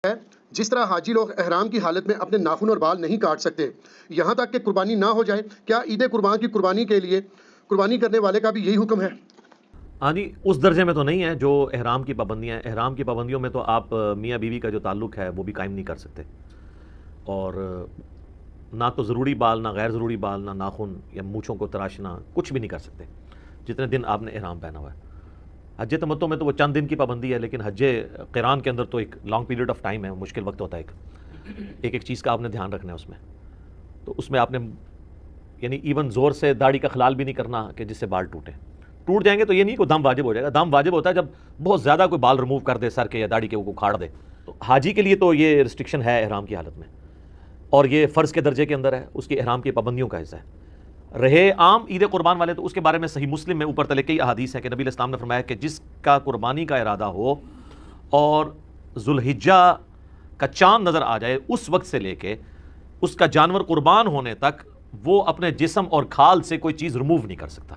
ہے جس طرح حاجی لوگ احرام کی حالت میں اپنے ناخن اور بال نہیں کاٹ سکتے یہاں تک کہ قربانی نہ ہو جائے، کیا عید قربان کی قربانی کے لیے قربانی کرنے والے کا بھی یہی حکم ہے؟ ہاں جی، اس درجے میں تو نہیں ہے جو احرام کی پابندیاں ہیں۔ احرام کی پابندیوں میں تو آپ میاں بیوی کا جو تعلق ہے وہ بھی قائم نہیں کر سکتے، اور نہ تو ضروری بال، نہ غیر ضروری بال، نہ ناخن یا مونچھوں کو تراشنا، کچھ بھی نہیں کر سکتے جتنے دن آپ نے احرام پہنا ہوا ہے۔ حج تمتع میں تو وہ چند دن کی پابندی ہے، لیکن حج قران کے اندر تو ایک لانگ پیریڈ آف ٹائم ہے، مشکل وقت ہوتا ہے۔ ایک چیز کا آپ نے دھیان رکھنا ہے اس میں، تو اس میں آپ نے یعنی ایون زور سے داڑھی کا خلال بھی نہیں کرنا کہ جس سے بال ٹوٹ جائیں گے۔ تو یہ نہیں کہ دم واجب ہو جائے گا، دم واجب ہوتا ہے جب بہت زیادہ کوئی بال ریموو کر دے سر کے یا داڑھی کے، وہ کھاڑ دے۔ تو حاجی کے لیے تو یہ ریسٹرکشن ہے احرام کی حالت میں، اور یہ فرض کے درجے کے اندر ہے، اس کی احرام کی پابندیوں کا حصہ ہے۔ رہے عام عید قربان والے، تو اس کے بارے میں صحیح مسلم میں اوپر تلے کئی احادیث ہیں کہ نبی علیہ السلام نے فرمایا کہ جس کا قربانی کا ارادہ ہو اور ذوالحجہ کا چاند نظر آ جائے، اس وقت سے لے کے اس کا جانور قربان ہونے تک وہ اپنے جسم اور کھال سے کوئی چیز ریموو نہیں کر سکتا۔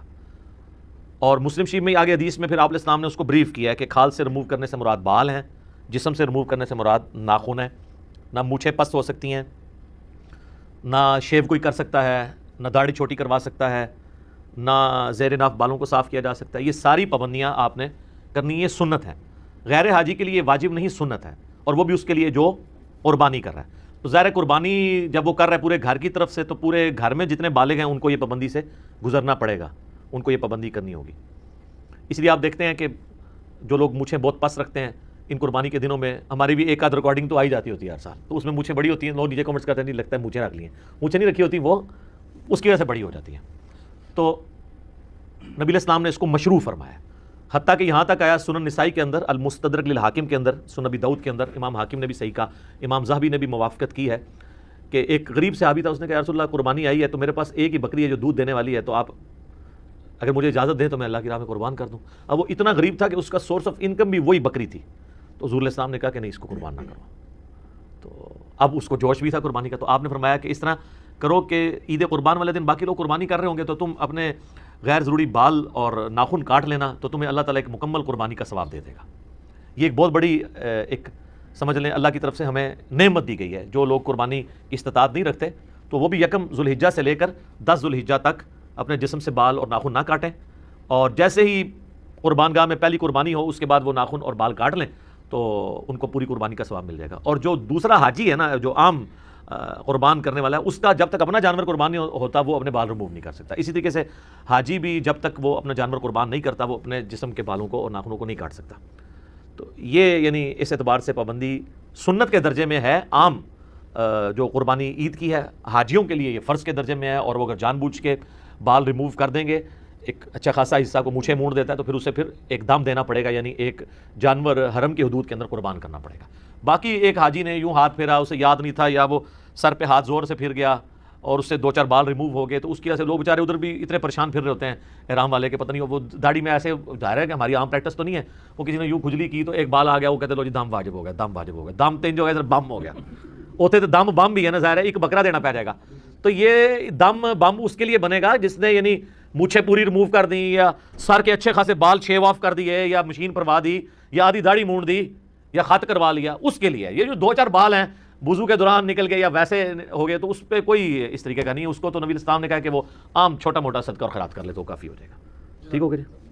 اور مسلم شریف میں آگے حدیث میں پھر آپ علیہ السلام نے اس کو بریف کیا ہے کہ کھال سے ریموو کرنے سے مراد بال ہیں، جسم سے ریموو کرنے سے مراد ناخن ہے۔ نہ مونچھیں پست ہو سکتی ہیں، نہ شیو کوئی کر سکتا ہے، نہ داڑھی چھوٹی کروا سکتا ہے، نہ زیر ناف بالوں کو صاف کیا جا سکتا ہے۔ یہ ساری پابندیاں آپ نے کرنی، یہ سنت ہے۔ غیر حاجی کے لیے واجب نہیں، سنت ہے، اور وہ بھی اس کے لیے جو قربانی کر رہا ہے۔ تو ظاہر قربانی جب وہ کر رہا ہے پورے گھر کی طرف سے، تو پورے گھر میں جتنے بالغ ہیں ان کو یہ پابندی سے گزرنا پڑے گا، ان کو یہ پابندی کرنی ہوگی۔ اس لیے آپ دیکھتے ہیں کہ جو لوگ مونچھیں بہت پس رکھتے ہیں ان قربانی کے دنوں میں، ہماری بھی ایک آدھ ریکارڈنگ تو آئی جاتی ہوتی ہے ہر سال، تو اس میں مونچھیں بڑی ہوتی ہیں، لوگ نیچے کمنٹس کرتے ہیں نہیں لگتا ہے مونچھیں رکھ لی ہیں، مونچھیں نہیں رکھی ہوتی، وہ اس کی وجہ سے بڑی ہو جاتی ہیں۔ تو نبی علیہ السلام نے اس کو مشروع فرمایا، حتیٰ کہ یہاں تک آیا سنن نسائی کے اندر، المستدرک للحاکم کے اندر، سنن ابی داؤد کے اندر، امام حاکم نے بھی صحیح کہا، امام ذہبی نے بھی موافقت کی ہے کہ ایک غریب صحابی تھا، اس نے کہا یا رسول اللہ قربانی آئی ہے تو میرے پاس ایک ہی بکری ہے جو دودھ دینے والی ہے، تو آپ اگر مجھے اجازت دیں تو میں اللہ کی راہ میں قربان کر دوں۔ اب وہ اتنا غریب تھا کہ اس کا سورس آف انکم بھی وہی بکری تھی، تو حضور علیہ السلام نے کہا کہ نہیں، اس کو قربان نہ کرو۔ تو اب اس کو جوش بھی تھا قربانی کا، تو آپ نے فرمایا کہ اس طرح کرو کہ عید قربان والے دن باقی لوگ قربانی کر رہے ہوں گے تو تم اپنے غیر ضروری بال اور ناخن کاٹ لینا، تو تمہیں اللہ تعالیٰ ایک مکمل قربانی کا ثواب دے دے گا۔ یہ ایک بہت بڑی ایک سمجھ لیں اللہ کی طرف سے ہمیں نعمت دی گئی ہے۔ جو لوگ قربانی کی استطاعت نہیں رکھتے تو وہ بھی یکم ذوالحجہ سے لے کر 10 ذوالحجہ تک اپنے جسم سے بال اور ناخن نہ کاٹیں، اور جیسے ہی قربان گاہ میں پہلی قربانی ہو اس کے بعد وہ ناخن اور بال کاٹ لیں تو ان کو پوری قربانی کا ثواب مل جائے گا۔ اور جو دوسرا حاجی ہے نا، جو عام قربان کرنے والا ہے، اس کا جب تک اپنا جانور قربان نہیں ہوتا وہ اپنے بال ریموو نہیں کر سکتا۔ اسی طریقے سے حاجی بھی جب تک وہ اپنا جانور قربان نہیں کرتا وہ اپنے جسم کے بالوں کو اور ناخنوں کو نہیں کاٹ سکتا۔ تو یہ یعنی اس اعتبار سے پابندی سنت کے درجے میں ہے۔ عام جو قربانی عید کی ہے حاجیوں کے لیے یہ فرض کے درجے میں ہے، اور وہ اگر جان بوجھ کے بال ریموو کر دیں گے، ایک اچھا خاصا حصہ کو مونچھیں مونڈ دیتا ہے، تو پھر اسے پھر ایک دم دینا پڑے گا، یعنی ایک جانور حرم کی حدود کے اندر قربان کرنا پڑے گا۔ باقی ایک حاجی نے یوں ہاتھ پھیرا، اسے یاد نہیں تھا، یا وہ سر پہ ہاتھ زور سے پھر گیا اور اس سے 2-4 بال ریموو ہو گئے، تو اس کی وجہ سے لوگ بیچارے ادھر بھی اتنے پریشان پھر رہے ہوتے ہیں احرام والے کے، پتہ نہیں وہ داڑھی میں ایسے ظاہر ہے کہ ہماری عام پریکٹس تو نہیں ہے، وہ کسی نے یوں کھجلی کی تو ایک بال آ گیا، وہ کہتے لو جی دم واجب ہو گیا، دم واجب ہو گیا، دم تین جو ہے ادھر بم ہو گیا، ہوتے تو دم بم بھی ہے نا، ظاہر ہے ایک بکرا دینا پڑ جائے گا۔ تو یہ دم بم اس کے لیے بنے گا جس نے یعنی مونچھیں پوری ریموو کر دیں، یا سر کے اچھے خاصے بال شیو آف کر دیے، یا مشین پروا دی، یا آدھی داڑھی مونڈ دی، یا خط کروا لیا، اس کے لیے۔ یہ جو 2-4 بال ہیں وضو کے دوران نکل گئے یا ویسے ہو گئے تو اس پہ کوئی اس طریقے کا نہیں ہے، اس کو تو نبی علیہ السلام نے کہا کہ وہ عام چھوٹا موٹا صدقہ اور خیرات کر لے تو کافی ہو جائے گا۔ ٹھیک ہو گیا جی؟